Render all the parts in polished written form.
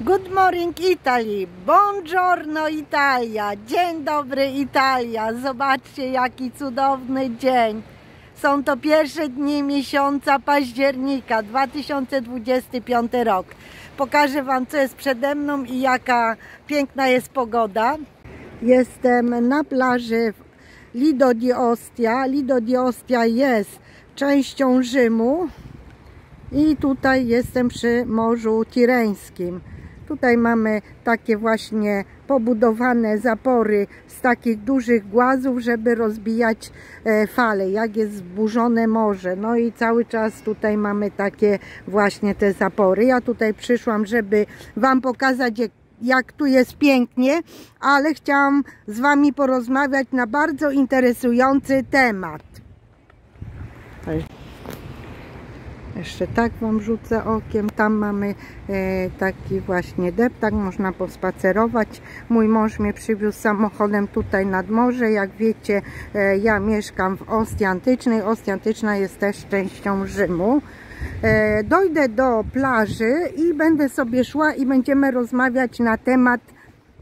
Good morning Italy, buongiorno Italia, dzień dobry Italia. Zobaczcie jaki cudowny dzień. Są to pierwsze dni miesiąca października 2025 rok. Pokażę Wam co jest przede mną i jaka piękna jest pogoda. Jestem na plaży w Lido di Ostia. Lido di Ostia jest częścią Rzymu i tutaj jestem przy Morzu Tireńskim. Tutaj mamy takie właśnie pobudowane zapory z takich dużych głazów, żeby rozbijać fale, jak jest zburzone morze. No i cały czas tutaj mamy takie właśnie te zapory. Ja tutaj przyszłam, żeby Wam pokazać, jak tu jest pięknie, ale chciałam z Wami porozmawiać na bardzo interesujący temat. Jeszcze tak Wam rzucę okiem. Tam mamy taki właśnie deptak, można pospacerować. Mój mąż mnie przywiózł samochodem tutaj nad morze. Jak wiecie, ja mieszkam w Ostii Antycznej. Ostia Antyczna jest też częścią Rzymu. Dojdę do plaży i będę sobie szła i będziemy rozmawiać na temat,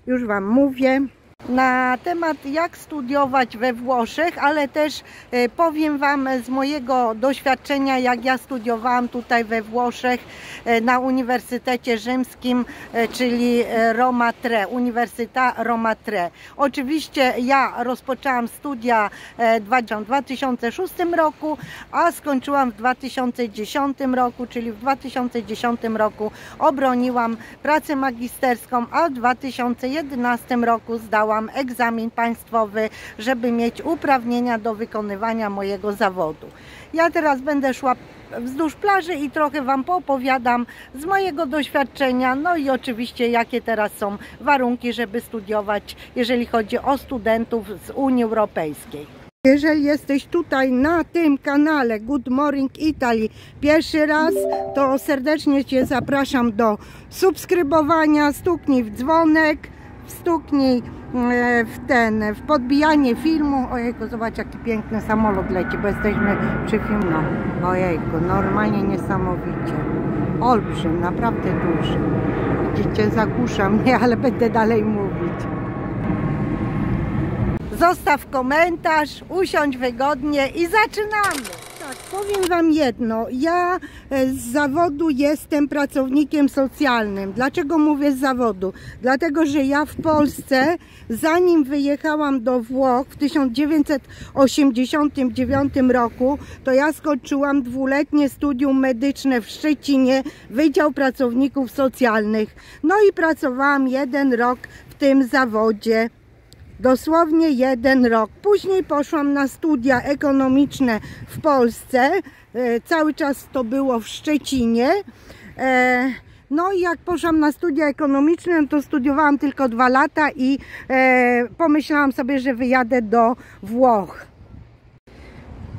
już Wam mówię, na temat jak studiować we Włoszech, ale też powiem Wam z mojego doświadczenia, jak ja studiowałam tutaj we Włoszech na Uniwersytecie Rzymskim, czyli Roma Tre, Uniwersyta Roma Tre. Oczywiście ja rozpoczęłam studia w 2006 roku, a skończyłam w 2010 roku, czyli w 2010 roku obroniłam pracę magisterską, a w 2011 roku zdałam egzamin państwowy, żeby mieć uprawnienia do wykonywania mojego zawodu. Ja teraz będę szła wzdłuż plaży i trochę Wam poopowiadam z mojego doświadczenia, no i oczywiście jakie teraz są warunki, żeby studiować, jeżeli chodzi o studentów z Unii Europejskiej. Jeżeli jesteś tutaj na tym kanale Good Morning Italy pierwszy raz, to serdecznie Cię zapraszam do subskrybowania, stuknij w dzwonek, stuknij w podbijanie filmu. Ojejku, zobacz jaki piękny samolot leci, bo jesteśmy przy filmie. Ojejku, normalnie niesamowicie. Olbrzym, naprawdę duży. Widzicie, zagłusza mnie, ale będę dalej mówić. Zostaw komentarz, usiądź wygodnie i zaczynamy! Tak, powiem Wam jedno, ja z zawodu jestem pracownikiem socjalnym. Dlaczego mówię z zawodu? Dlatego, że ja w Polsce, zanim wyjechałam do Włoch w 1989 roku, to ja skończyłam dwuletnie studium medyczne w Szczecinie, Wydział Pracowników Socjalnych. No i pracowałam 1 rok w tym zawodzie. Dosłownie 1 rok. Później poszłam na studia ekonomiczne w Polsce. Cały czas to było w Szczecinie. No i jak poszłam na studia ekonomiczne, to studiowałam tylko 2 lata i pomyślałam sobie, że wyjadę do Włoch.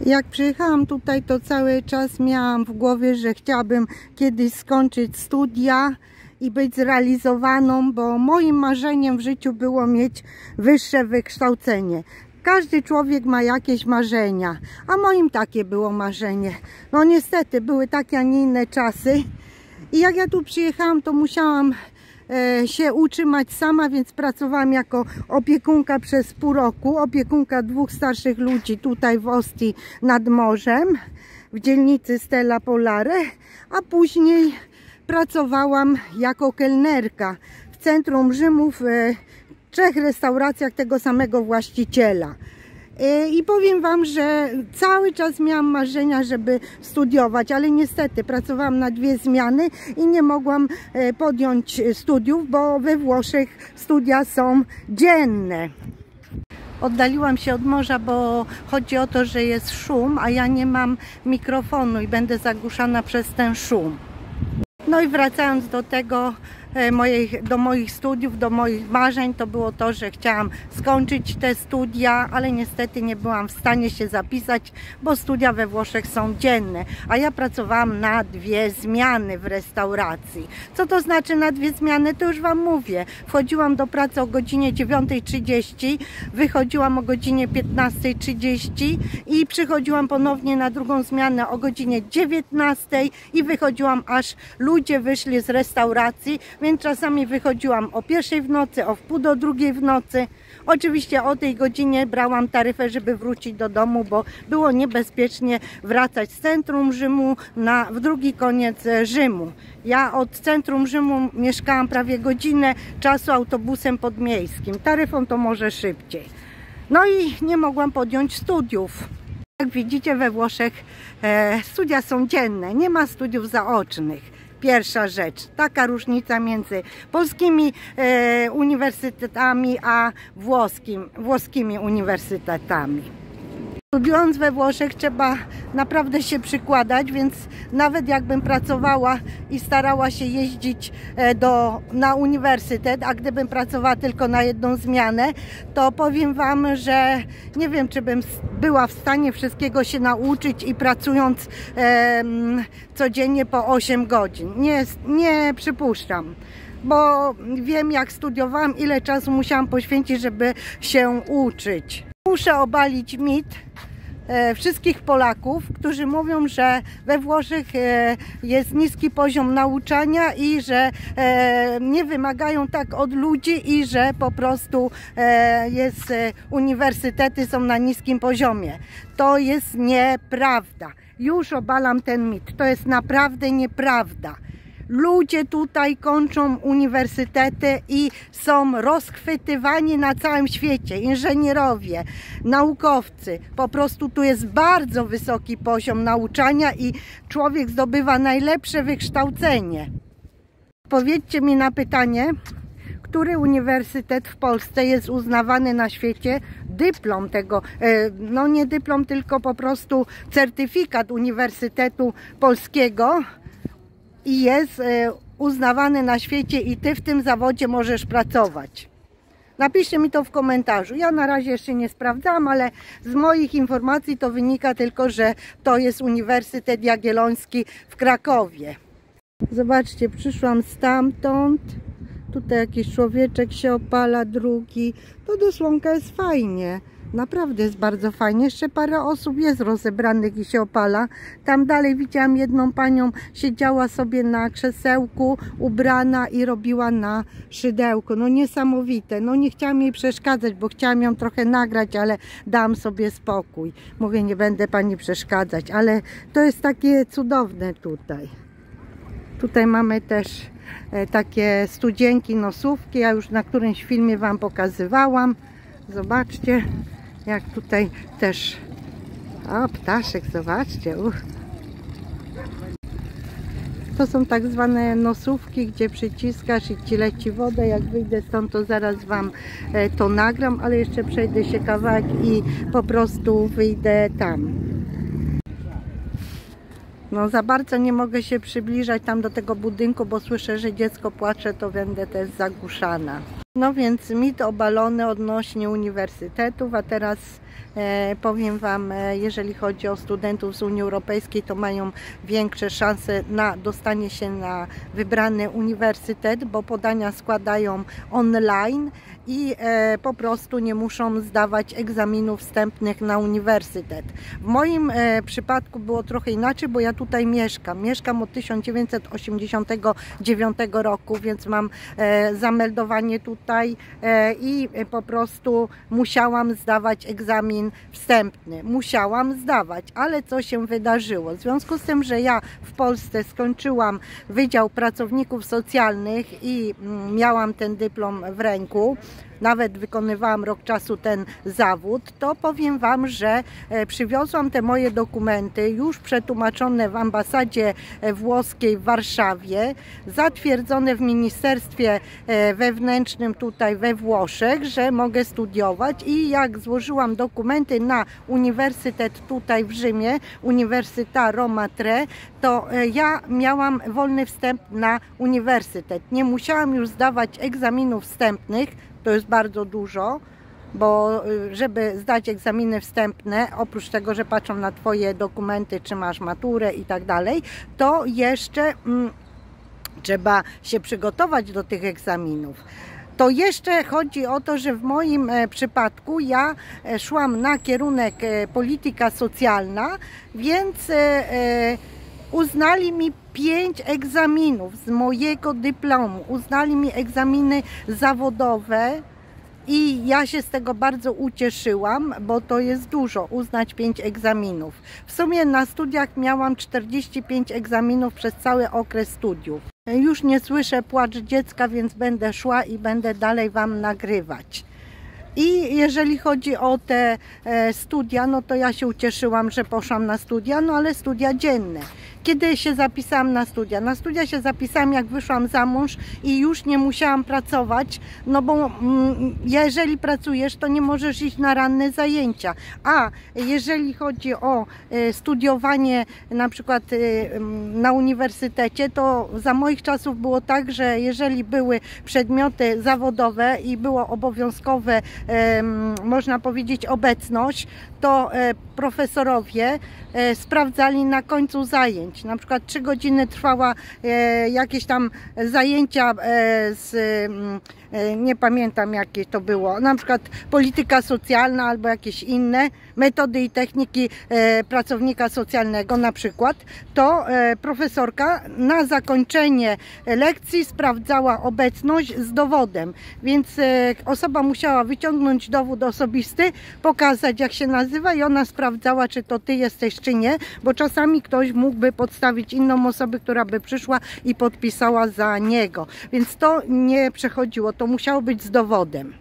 Jak przyjechałam tutaj, to cały czas miałam w głowie, że chciałabym kiedyś skończyć studia i być zrealizowaną, bo moim marzeniem w życiu było mieć wyższe wykształcenie. Każdy człowiek ma jakieś marzenia, a moim takie było marzenie. No niestety były takie, a nie inne czasy i jak ja tu przyjechałam, to musiałam się utrzymać sama, więc pracowałam jako opiekunka przez pół roku, opiekunka 2 starszych ludzi tutaj w Ostii nad morzem, w dzielnicy Stella Polare, a później pracowałam jako kelnerka w centrum Rzymu w 3 restauracjach tego samego właściciela. I powiem Wam, że cały czas miałam marzenia, żeby studiować, ale niestety pracowałam na 2 zmiany i nie mogłam podjąć studiów, bo we Włoszech studia są dzienne. Oddaliłam się od morza, bo chodzi o to, że jest szum, a ja nie mam mikrofonu i będę zagłuszana przez ten szum. No i wracając do tego, do moich studiów, do moich marzeń, to było to, że chciałam skończyć te studia, ale niestety nie byłam w stanie się zapisać, bo studia we Włoszech są dzienne, a ja pracowałam na 2 zmiany w restauracji. Co to znaczy na 2 zmiany? To już Wam mówię. Wchodziłam do pracy o godzinie 9:30, wychodziłam o godzinie 15:30 i przychodziłam ponownie na drugą zmianę o godzinie 19 i wychodziłam, aż ludzie wyszli z restauracji, więc czasami wychodziłam o 1 w nocy, o wpół do 2 w nocy. Oczywiście o tej godzinie brałam taryfę, żeby wrócić do domu, bo było niebezpiecznie wracać z centrum Rzymu w drugi koniec Rzymu. Ja od centrum Rzymu mieszkałam prawie godzinę czasu autobusem podmiejskim. Taryfą to może szybciej. No i nie mogłam podjąć studiów. Jak widzicie, we Włoszech studia są dzienne, nie ma studiów zaocznych. Pierwsza rzecz, taka różnica między polskimi uniwersytetami a włoskimi uniwersytetami. Studiując we Włoszech trzeba naprawdę się przykładać, więc nawet jakbym pracowała i starała się jeździć na uniwersytet, a gdybym pracowała tylko na jedną zmianę, to powiem Wam, że nie wiem, czy bym była w stanie wszystkiego się nauczyć i pracując codziennie po 8 godzin. Nie przypuszczam, bo wiem, jak studiowałam, ile czasu musiałam poświęcić, żeby się uczyć. Muszę obalić mit wszystkich Polaków, którzy mówią, że we Włoszech jest niski poziom nauczania i że nie wymagają tak od ludzi i że po prostu uniwersytety są na niskim poziomie. To jest nieprawda. Już obalam ten mit. To jest naprawdę nieprawda. Ludzie tutaj kończą uniwersytety i są rozchwytywani na całym świecie. Inżynierowie, naukowcy. Po prostu tu jest bardzo wysoki poziom nauczania i człowiek zdobywa najlepsze wykształcenie. Odpowiedzcie mi na pytanie, który uniwersytet w Polsce jest uznawany na świecie? Dyplom tego, no nie dyplom, tylko po prostu certyfikat Uniwersytetu Polskiego i jest uznawany na świecie i Ty w tym zawodzie możesz pracować. Napiszcie mi to w komentarzu. Ja na razie jeszcze nie sprawdzam, ale z moich informacji to wynika tylko, że to jest Uniwersytet Jagielloński w Krakowie. Zobaczcie, przyszłam stamtąd. Tutaj jakiś człowieczek się opala, drugi. To do słonka jest fajnie. Naprawdę jest bardzo fajnie. Jeszcze parę osób jest rozebranych i się opala. Tam dalej widziałam jedną panią, siedziała sobie na krzesełku, ubrana i robiła na szydełku. No niesamowite. No nie chciałam jej przeszkadzać, bo chciałam ją trochę nagrać, ale dałam sobie spokój. Mówię, nie będę pani przeszkadzać, ale to jest takie cudowne tutaj. Tutaj mamy też takie studzienki, nosówki. Ja już na którymś filmie Wam pokazywałam. Zobaczcie, jak tutaj też... O, ptaszek, zobaczcie. To są tak zwane nosówki, gdzie przyciskasz i Ci leci woda. Jak wyjdę stąd, to zaraz Wam to nagram, ale jeszcze przejdę się kawałek i po prostu wyjdę tam. No za bardzo nie mogę się przybliżać tam do tego budynku, bo słyszę, że dziecko płacze, to będę też zagłuszana. No więc mit obalony odnośnie uniwersytetów, a teraz powiem Wam, jeżeli chodzi o studentów z Unii Europejskiej, to mają większe szanse na dostanie się na wybrany uniwersytet, bo podania składają online i po prostu nie muszą zdawać egzaminów wstępnych na uniwersytet. W moim przypadku było trochę inaczej, bo ja tutaj mieszkam. Mieszkam od 1989 roku, więc mam zameldowanie tutaj i po prostu musiałam zdawać egzamin wstępny. Musiałam zdawać, ale co się wydarzyło? W związku z tym, że ja w Polsce skończyłam Wydział Pracowników Socjalnych i miałam ten dyplom w ręku, nawet wykonywałam rok czasu ten zawód, to powiem Wam, że przywiozłam te moje dokumenty już przetłumaczone w ambasadzie włoskiej w Warszawie, zatwierdzone w Ministerstwie Wewnętrznym tutaj we Włoszech, że mogę studiować i jak złożyłam dokumenty na uniwersytet tutaj w Rzymie, Università Roma Tre, to ja miałam wolny wstęp na uniwersytet. Nie musiałam już zdawać egzaminów wstępnych. To jest bardzo dużo, bo żeby zdać egzaminy wstępne, oprócz tego, że patrzą na Twoje dokumenty, czy masz maturę i tak dalej, to jeszcze trzeba się przygotować do tych egzaminów. To jeszcze chodzi o to, że w moim przypadku ja szłam na kierunek polityka socjalna, więc Uznali mi 5 egzaminów z mojego dyplomu, uznali mi egzaminy zawodowe i ja się z tego bardzo ucieszyłam, bo to jest dużo, uznać 5 egzaminów. W sumie na studiach miałam 45 egzaminów przez cały okres studiów. Już nie słyszę płacz dziecka, więc będę szła i będę dalej Wam nagrywać. I jeżeli chodzi o te studia, no to ja się ucieszyłam, że poszłam na studia, no ale studia dzienne. Kiedy się zapisałam na studia? Na studia się zapisałam, jak wyszłam za mąż i już nie musiałam pracować, no bo jeżeli pracujesz, to nie możesz iść na ranne zajęcia. A jeżeli chodzi o studiowanie na przykład na uniwersytecie, to za moich czasów było tak, że jeżeli były przedmioty zawodowe i było obowiązkowe, można powiedzieć, obecność, to profesorowie sprawdzali na końcu zajęć. Na przykład 3 godziny trwała jakieś tam zajęcia nie pamiętam jakie to było, na przykład polityka socjalna albo jakieś inne metody i techniki pracownika socjalnego na przykład, to profesorka na zakończenie lekcji sprawdzała obecność z dowodem, więc osoba musiała wyciągnąć dowód osobisty, pokazać jak się nazywa i ona sprawdzała, czy to ty jesteś, czy nie, bo czasami ktoś mógłby podstawić inną osobę, która by przyszła i podpisała za niego, więc to nie przechodziło, to musiało być z dowodem.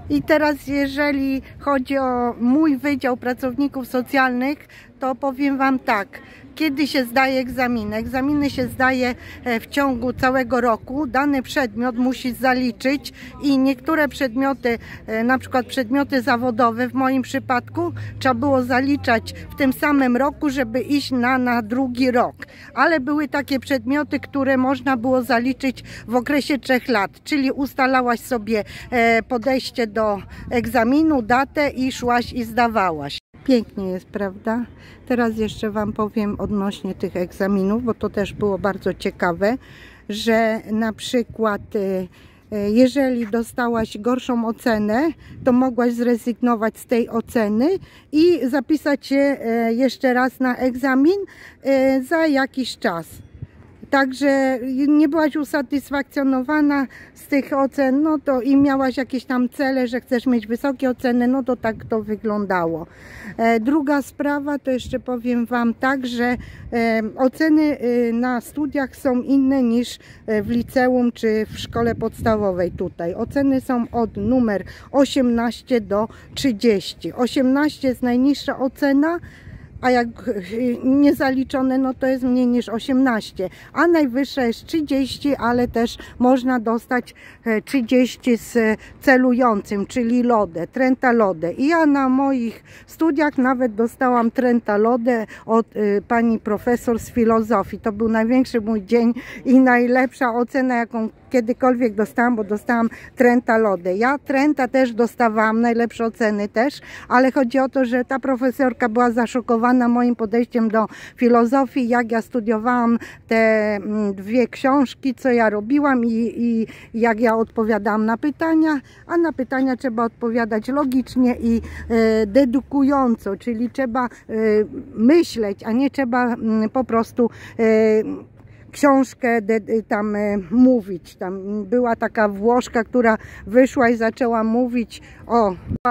I teraz jeżeli chodzi o mój Wydział Pracowników Socjalnych, to powiem Wam tak, kiedy się zdaje egzaminy? Egzaminy się zdaje w ciągu całego roku, dany przedmiot musi zaliczyć i niektóre przedmioty, na przykład przedmioty zawodowe w moim przypadku, trzeba było zaliczać w tym samym roku, żeby iść na drugi rok. Ale były takie przedmioty, które można było zaliczyć w okresie 3 lat, czyli ustalałaś sobie podejście do egzaminu, datę i szłaś i zdawałaś. Pięknie jest, prawda? Teraz jeszcze Wam powiem odnośnie tych egzaminów, bo to też było bardzo ciekawe, że na przykład jeżeli dostałaś gorszą ocenę, to mogłaś zrezygnować z tej oceny i zapisać się jeszcze raz na egzamin za jakiś czas. Także nie byłaś usatysfakcjonowana z tych ocen, no to i miałaś jakieś tam cele, że chcesz mieć wysokie oceny, no to tak to wyglądało. Druga sprawa, to jeszcze powiem Wam tak, że oceny na studiach są inne niż w liceum czy w szkole podstawowej tutaj. Oceny są od numer 18 do 30. 18 jest najniższa ocena, a jak niezaliczone, no to jest mniej niż 18, a najwyższa jest 30, ale też można dostać 30 z celującym, czyli lodę, trenta lodę. I ja na moich studiach nawet dostałam trenta lodę od pani profesor z filozofii. To był największy mój dzień i najlepsza ocena, jaką kiedykolwiek dostałam, bo dostałam trenta lodę. Ja trenta też dostawałam, najlepsze oceny też, ale chodzi o to, że ta profesorka była zaszokowana moim podejściem do filozofii, jak ja studiowałam te 2 książki, co ja robiłam i jak ja odpowiadałam na pytania, a na pytania trzeba odpowiadać logicznie i dedukująco, czyli trzeba myśleć, a nie trzeba po prostu książkę tam mówić. Tam była taka Włoszka, która wyszła i zaczęła mówić,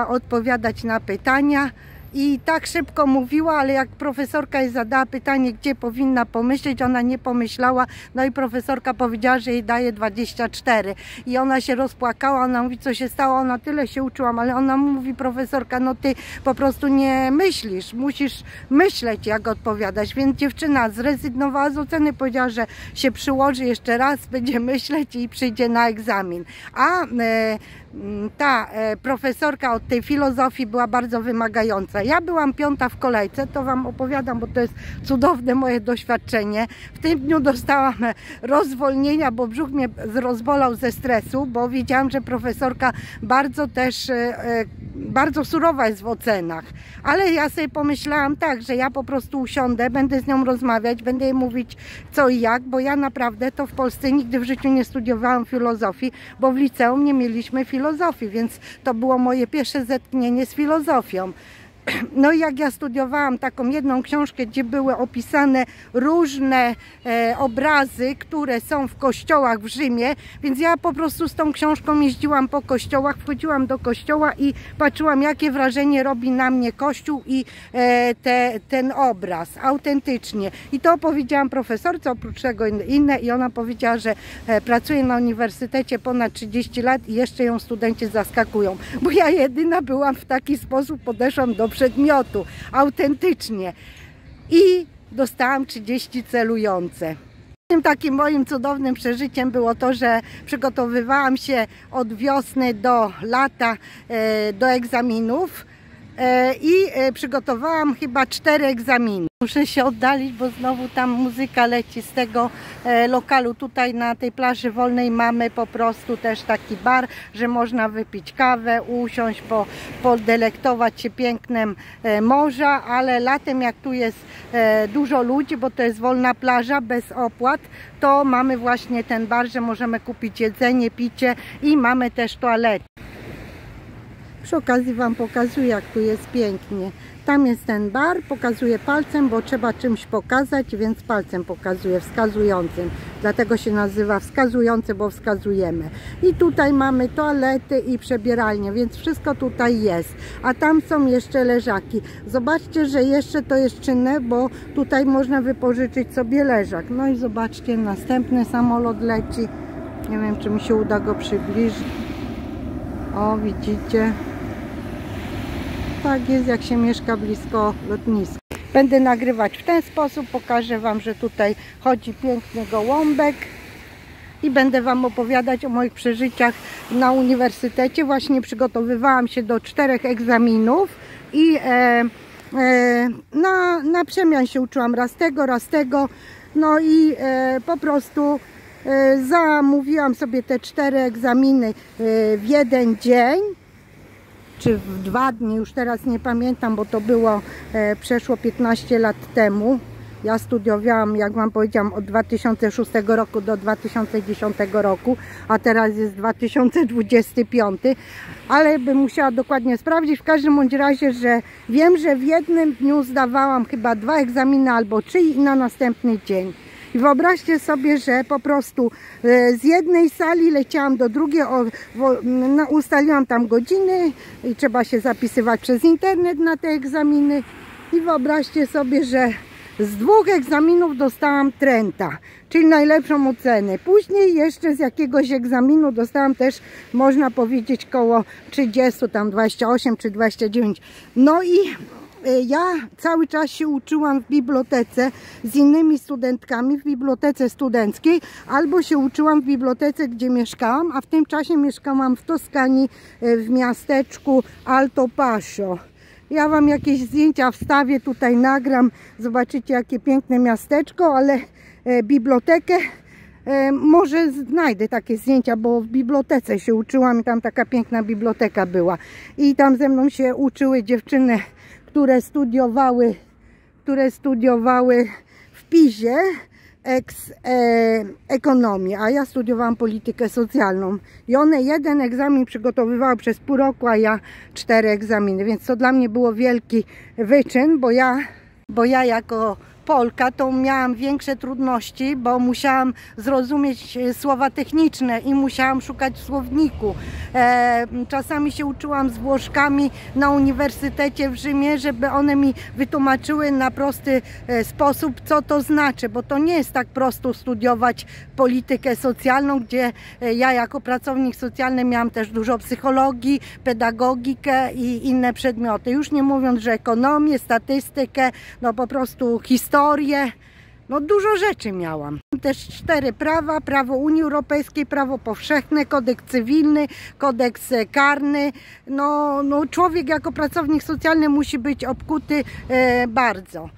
odpowiadać na pytania. I tak szybko mówiła, ale jak profesorka jej zadała pytanie, gdzie powinna pomyśleć, ona nie pomyślała. No i profesorka powiedziała, że jej daje 24. I ona się rozpłakała, ona mówi, co się stało, ona tyle się uczyłam, ale ona mówi, profesorka, no ty po prostu nie myślisz, musisz myśleć, jak odpowiadać. Więc dziewczyna zrezygnowała z oceny, powiedziała, że się przyłoży jeszcze raz, będzie myśleć i przyjdzie na egzamin. A ta profesorka od tej filozofii była bardzo wymagająca. Ja byłam 5. w kolejce, to Wam opowiadam, bo to jest cudowne moje doświadczenie. W tym dniu dostałam rozwolnienia, bo brzuch mnie rozbolał ze stresu, bo wiedziałam, że profesorka bardzo surowa jest w ocenach. Ale ja sobie pomyślałam tak, że ja po prostu usiądę, będę z nią rozmawiać, będę jej mówić co i jak, bo ja naprawdę to w Polsce nigdy w życiu nie studiowałam filozofii, bo w liceum nie mieliśmy filozofii, więc to było moje pierwsze zetknięcie z filozofią. No i jak ja studiowałam taką jedną książkę, gdzie były opisane różne obrazy, które są w kościołach w Rzymie, więc ja po prostu z tą książką jeździłam po kościołach, wchodziłam do kościoła i patrzyłam, jakie wrażenie robi na mnie kościół i ten obraz, autentycznie. I to opowiedziałam profesorce, oprócz tego inne, i ona powiedziała, że pracuje na uniwersytecie ponad 30 lat i jeszcze ją studenci zaskakują, bo ja jedyna byłam w taki sposób, podeszłam do przedmiotu, autentycznie, i dostałam 30 celujące. Takim moim cudownym przeżyciem było to, że przygotowywałam się od wiosny do lata do egzaminów i przygotowałam chyba 4 egzaminy. Muszę się oddalić, bo znowu tam muzyka leci z tego lokalu. Tutaj na tej plaży wolnej mamy po prostu też taki bar, że można wypić kawę, usiąść, podelektować się pięknem morza, ale latem, jak tu jest dużo ludzi, bo to jest wolna plaża bez opłat, to mamy właśnie ten bar, że możemy kupić jedzenie, picie i mamy też toaletę. Przy okazji Wam pokazuję, jak tu jest pięknie. Tam jest ten bar, pokazuję palcem, bo trzeba czymś pokazać, więc palcem pokazuję, wskazującym. Dlatego się nazywa wskazujący, bo wskazujemy. I tutaj mamy toalety i przebieralnię, więc wszystko tutaj jest. A tam są jeszcze leżaki. Zobaczcie, że jeszcze to jest czynne, bo tutaj można wypożyczyć sobie leżak. No i zobaczcie, następny samolot leci. Nie wiem, czy mi się uda go przybliżyć. O, widzicie? Tak jest, jak się mieszka blisko lotniska. Będę nagrywać w ten sposób, pokażę Wam, że tutaj chodzi piękny gołąbek i będę Wam opowiadać o moich przeżyciach na uniwersytecie. Właśnie przygotowywałam się do 4 egzaminów i na przemian się uczyłam raz tego, no i po prostu zamówiłam sobie te 4 egzaminy w jeden dzień, czy w 2 dni, już teraz nie pamiętam, bo to było przeszło 15 lat temu. Ja studiowałam, jak Wam powiedziałam, od 2006 roku do 2010 roku, a teraz jest 2025, ale bym musiała dokładnie sprawdzić. W każdym bądź razie, że wiem, że w jednym dniu zdawałam chyba 2 egzaminy albo 3 i na następny dzień. I wyobraźcie sobie, że po prostu z jednej sali leciałam do drugiej, ustaliłam tam godziny i trzeba się zapisywać przez internet na te egzaminy. I wyobraźcie sobie, że z 2 egzaminów dostałam trenta, czyli najlepszą ocenę. Później jeszcze z jakiegoś egzaminu dostałam też, można powiedzieć, koło 30, tam 28 czy 29. No i ja cały czas się uczyłam w bibliotece z innymi studentkami, w bibliotece studenckiej, albo się uczyłam w bibliotece, gdzie mieszkałam, a w tym czasie mieszkałam w Toskanii, w miasteczku Altopascio. Ja Wam jakieś zdjęcia wstawię, tutaj nagram, zobaczycie, jakie piękne miasteczko, ale bibliotekę może znajdę takie zdjęcia, bo w bibliotece się uczyłam i tam taka piękna biblioteka była. I tam ze mną się uczyły dziewczyny, które studiowały w PIZ-ie ekonomię, a ja studiowałam politykę socjalną. I one jeden egzamin przygotowywały przez pół roku, a ja 4 egzaminy, więc to dla mnie było wielki wyczyn, bo ja jako Polka to miałam większe trudności, bo musiałam zrozumieć słowa techniczne i musiałam szukać w słowniku. Czasami się uczyłam z Włoszkami na uniwersytecie w Rzymie, żeby one mi wytłumaczyły na prosty sposób, co to znaczy, bo to nie jest tak prosto studiować politykę socjalną, gdzie ja jako pracownik socjalny miałam też dużo psychologii, pedagogikę i inne przedmioty. Już nie mówiąc, że ekonomię, statystykę, no po prostu historię. No dużo rzeczy miałam. Też 4 prawa, prawo Unii Europejskiej, prawo powszechne, kodeks cywilny, kodeks karny. No człowiek jako pracownik socjalny musi być obkuty bardzo.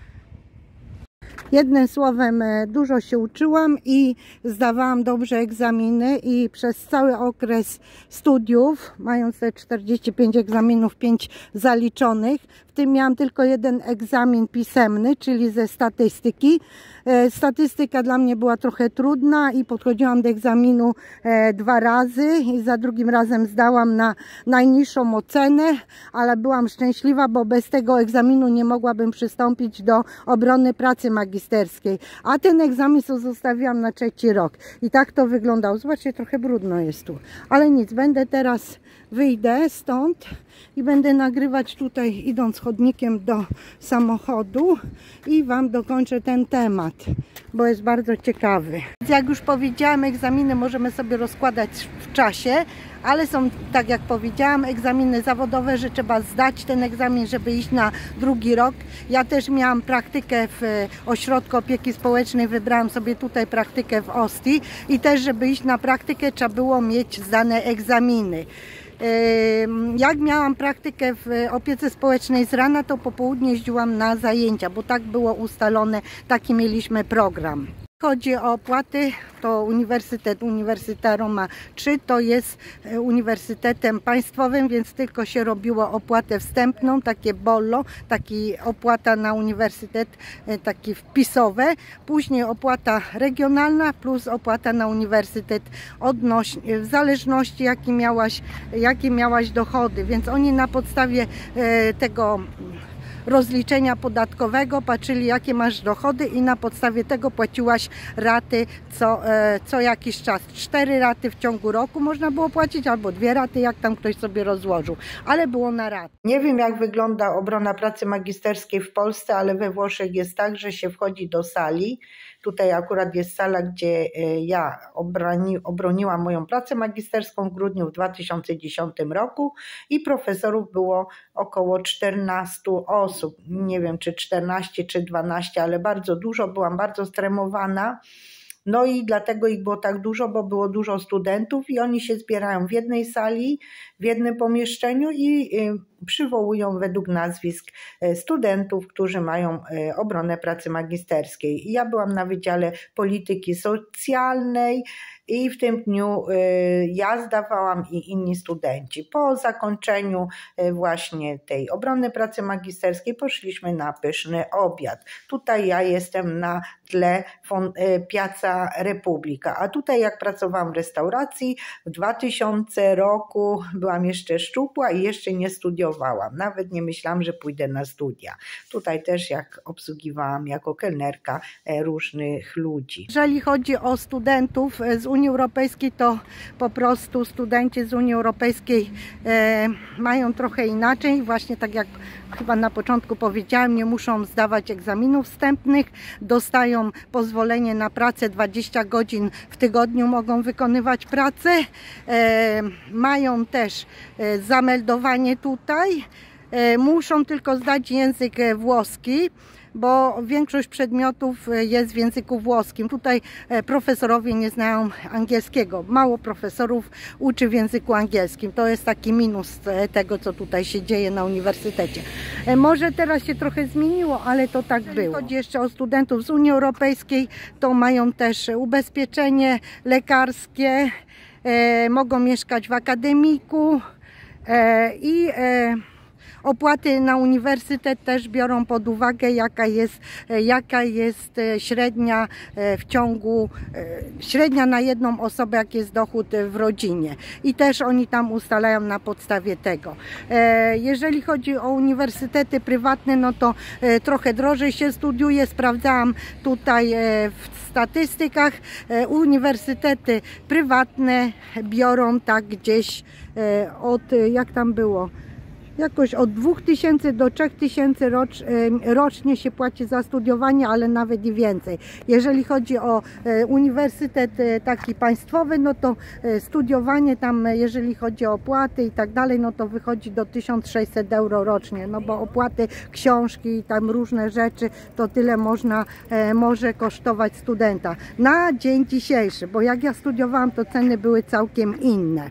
Jednym słowem, dużo się uczyłam i zdawałam dobrze egzaminy i przez cały okres studiów, mając te 45 egzaminów, 5 zaliczonych, w tym miałam tylko jeden egzamin pisemny, czyli ze statystyki. Statystyka dla mnie była trochę trudna i podchodziłam do egzaminu 2 razy i za drugim razem zdałam na najniższą ocenę, ale byłam szczęśliwa, bo bez tego egzaminu nie mogłabym przystąpić do obrony pracy magisterskiej. A ten egzamin zostawiłam na 3. rok. I tak to wyglądało. Zobaczcie, trochę brudno jest tu. Ale nic, będę teraz, wyjdę stąd i będę nagrywać tutaj, idąc chodnikiem do samochodu i Wam dokończę ten temat, bo jest bardzo ciekawy. Jak już powiedziałam, egzaminy możemy sobie rozkładać w czasie, ale są, tak jak powiedziałam, egzaminy zawodowe, że trzeba zdać ten egzamin, żeby iść na 2. rok. Ja też miałam praktykę w ośrodku opieki społecznej, wybrałam sobie tutaj praktykę w Ostii i też, żeby iść na praktykę, trzeba było mieć zdane egzaminy. Jak miałam praktykę w opiece społecznej z rana, to po południu jeździłam na zajęcia, bo tak było ustalone, taki mieliśmy program. Chodzi o opłaty, to Uniwersytet Roma III to jest uniwersytetem państwowym, więc tylko się robiło opłatę wstępną, takie bollo, taki opłata na uniwersytet, taki wpisowe, później opłata regionalna plus opłata na uniwersytet w zależności jakie miałaś dochody, więc oni na podstawie tego rozliczenia podatkowego patrzyli, jakie masz dochody i na podstawie tego płaciłaś raty co jakiś czas. 4 raty w ciągu roku można było płacić, albo 2 raty, jak tam ktoś sobie rozłożył, ale było na raty. Nie wiem, jak wygląda obrona pracy magisterskiej w Polsce, ale we Włoszech jest tak, że się wchodzi do sali. Tutaj akurat jest sala, gdzie ja obroniłam moją pracę magisterską w grudniu w 2010 roku i profesorów było około 14 osób. Nie wiem, czy 14, czy 12, ale bardzo dużo. Byłam bardzo stremowana. No i dlatego ich było tak dużo, bo było dużo studentów i oni się zbierają w jednej sali, w jednym pomieszczeniu i przywołują według nazwisk studentów, którzy mają obronę pracy magisterskiej. Ja byłam na Wydziale Polityki Socjalnej i w tym dniu ja zdawałam i inni studenci. Po zakończeniu właśnie tej obrony pracy magisterskiej poszliśmy na pyszny obiad. Tutaj ja jestem na tle Piazza Repubblica, a tutaj jak pracowałam w restauracji w 2000 roku byłam jeszcze szczupła i jeszcze nie studiowałam. Nawet nie myślałam, że pójdę na studia. Tutaj też jak obsługiwałam jako kelnerka różnych ludzi. Jeżeli chodzi o studentów z Unii Europejskiej, to po prostu studenci z Unii Europejskiej mają trochę inaczej. Właśnie tak jak chyba na początku powiedziałam, nie muszą zdawać egzaminów wstępnych, dostają pozwolenie na pracę, 20 godzin w tygodniu mogą wykonywać pracę. Mają też zameldowanie tutaj, muszą tylko zdać język włoski, bo większość przedmiotów jest w języku włoskim. Tutaj profesorowie nie znają angielskiego. Mało profesorów uczy w języku angielskim. To jest taki minus tego, co tutaj się dzieje na uniwersytecie. Może teraz się trochę zmieniło, ale to tak było. Jeżeli chodzi jeszcze o studentów z Unii Europejskiej, to mają też ubezpieczenie lekarskie, mogą mieszkać w akademiku i opłaty na uniwersytet też biorą pod uwagę, jaka jest średnia w ciągu, średnia na jedną osobę, jaki jest dochód w rodzinie. I też oni tam ustalają na podstawie tego. Jeżeli chodzi o uniwersytety prywatne, no to trochę drożej się studiuje. Sprawdzałam tutaj w statystykach. Uniwersytety prywatne biorą tak gdzieś od, jak tam było, jakoś od 2000 do 3000 rocznie się płaci za studiowanie, ale nawet i więcej. Jeżeli chodzi o uniwersytet taki państwowy, no to studiowanie tam, jeżeli chodzi o opłaty i tak dalej, no to wychodzi do 1600 euro rocznie, no bo opłaty, książki i tam różne rzeczy, to tyle może kosztować studenta. Na dzień dzisiejszy, bo jak ja studiowałam, to ceny były całkiem inne.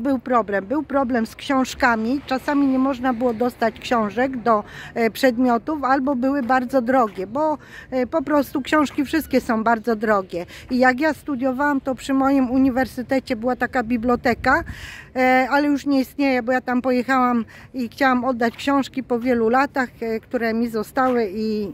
był problem? Był problem z książkami. Czasami nie można było dostać książek do przedmiotów, albo były bardzo drogie, bo po prostu książki wszystkie są bardzo drogie. I jak ja studiowałam, to przy moim uniwersytecie była taka biblioteka, ale już nie istnieje, bo ja tam pojechałam i chciałam oddać książki po wielu latach, które mi zostały i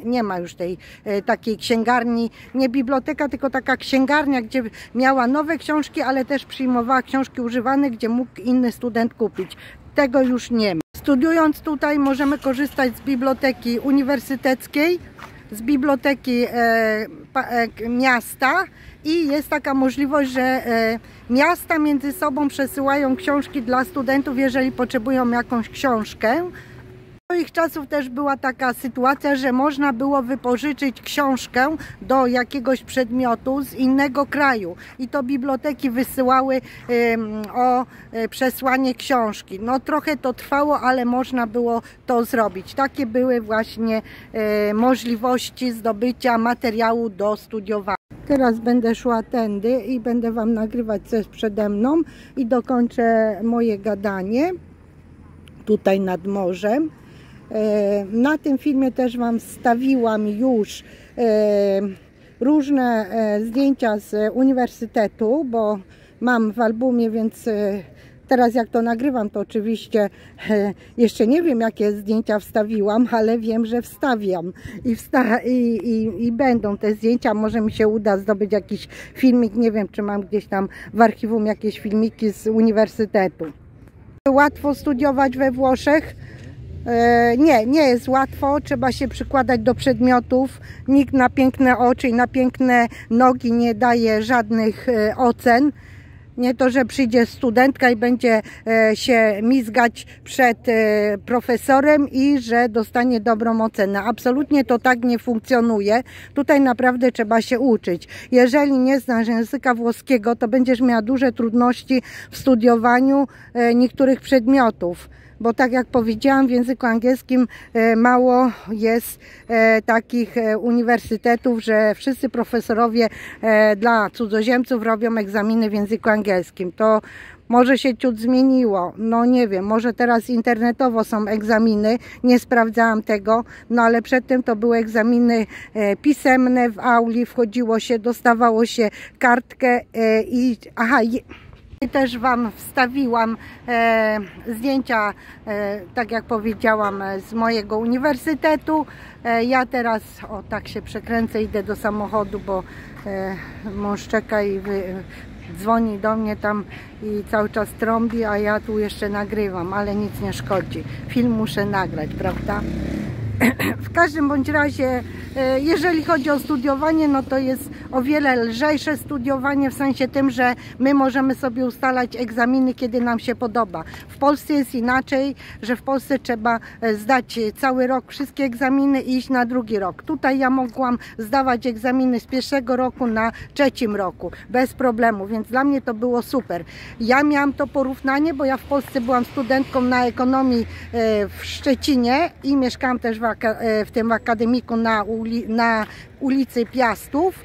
nie ma już tej takiej księgarni, nie biblioteka, tylko taka księgarnia, gdzie miała nowe książki, ale też przyjmowała książki używane, gdzie mógł inny student kupić. Tego już nie ma. Studiując tutaj możemy korzystać z biblioteki uniwersyteckiej, z biblioteki miasta i jest taka możliwość, że miasta między sobą przesyłają książki dla studentów, jeżeli potrzebują jakąś książkę. Do ich czasów też była taka sytuacja, że można było wypożyczyć książkę do jakiegoś przedmiotu z innego kraju i to biblioteki wysyłały o przesłanie książki. No trochę to trwało, ale można było to zrobić. Takie były właśnie możliwości zdobycia materiału do studiowania. Teraz będę szła tędy i będę Wam nagrywać, co jest przede mną i dokończę moje gadanie tutaj nad morzem. Na tym filmie też Wam wstawiłam już różne zdjęcia z uniwersytetu, bo mam w albumie, więc teraz jak to nagrywam, to oczywiście jeszcze nie wiem, jakie zdjęcia wstawiłam, ale wiem, że wstawiam i będą te zdjęcia. Może mi się uda zdobyć jakiś filmik, nie wiem, czy mam gdzieś tam w archiwum jakieś filmiki z uniwersytetu. Łatwo studiować we Włoszech? Nie jest łatwo, trzeba się przykładać do przedmiotów. Nikt na piękne oczy i na piękne nogi nie daje żadnych ocen. Nie to, że przyjdzie studentka i będzie się mizgać przed profesorem i że dostanie dobrą ocenę. Absolutnie to tak nie funkcjonuje. Tutaj naprawdę trzeba się uczyć. Jeżeli nie znasz języka włoskiego, to będziesz miała duże trudności w studiowaniu niektórych przedmiotów. Bo tak jak powiedziałam, w języku angielskim mało jest takich uniwersytetów, że wszyscy profesorowie dla cudzoziemców robią egzaminy w języku angielskim. To może się ciut zmieniło, no nie wiem, może teraz internetowo są egzaminy, nie sprawdzałam tego, no ale przedtem to były egzaminy pisemne, w auli wchodziło się, dostawało się kartkę i też Wam wstawiłam zdjęcia, tak jak powiedziałam, z mojego uniwersytetu. Ja teraz, o tak się przekręcę, idę do samochodu, bo mąż czeka i dzwoni do mnie tam i cały czas trąbi, a ja tu jeszcze nagrywam, ale nic nie szkodzi. Film muszę nagrać, prawda? W każdym bądź razie, jeżeli chodzi o studiowanie, no to jest o wiele lżejsze studiowanie, w sensie tym, że my możemy sobie ustalać egzaminy, kiedy nam się podoba. W Polsce jest inaczej, że w Polsce trzeba zdać cały rok wszystkie egzaminy i iść na drugi rok. Tutaj ja mogłam zdawać egzaminy z pierwszego roku na trzecim roku, bez problemu, więc dla mnie to było super. Ja miałam to porównanie, bo ja w Polsce byłam studentką na ekonomii w Szczecinie i mieszkałam też w tym akademiku na ulicy Piastów.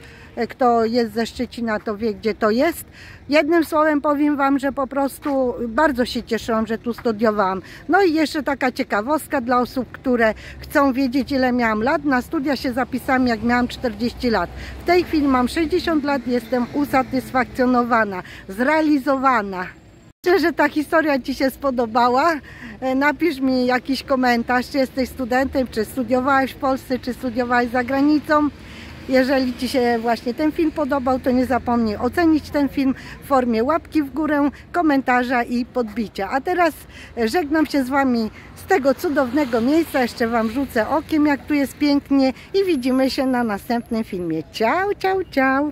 Kto jest ze Szczecina, to wie, gdzie to jest. Jednym słowem powiem Wam, że po prostu bardzo się cieszyłam, że tu studiowałam. No i jeszcze taka ciekawostka dla osób, które chcą wiedzieć, ile miałam lat. Na studia się zapisałam, jak miałam 40 lat. W tej chwili mam 60 lat, jestem usatysfakcjonowana, zrealizowana. Myślę, że ta historia Ci się spodobała. Napisz mi jakiś komentarz, czy jesteś studentem, czy studiowałeś w Polsce, czy studiowałeś za granicą. Jeżeli Ci się właśnie ten film podobał, to nie zapomnij ocenić ten film w formie łapki w górę, komentarza i podbicia. A teraz żegnam się z Wami z tego cudownego miejsca. Jeszcze Wam rzucę okiem, jak tu jest pięknie i widzimy się na następnym filmie. Ciao, ciao, ciao!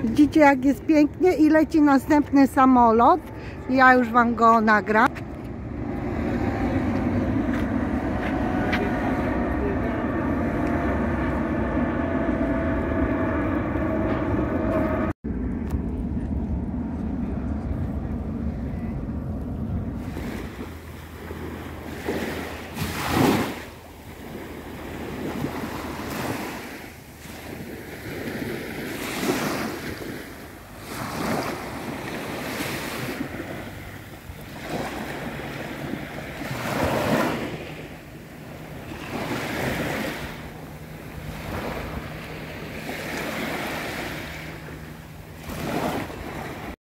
Widzicie, jak jest pięknie i leci następny samolot. Ja już Wam go nagram.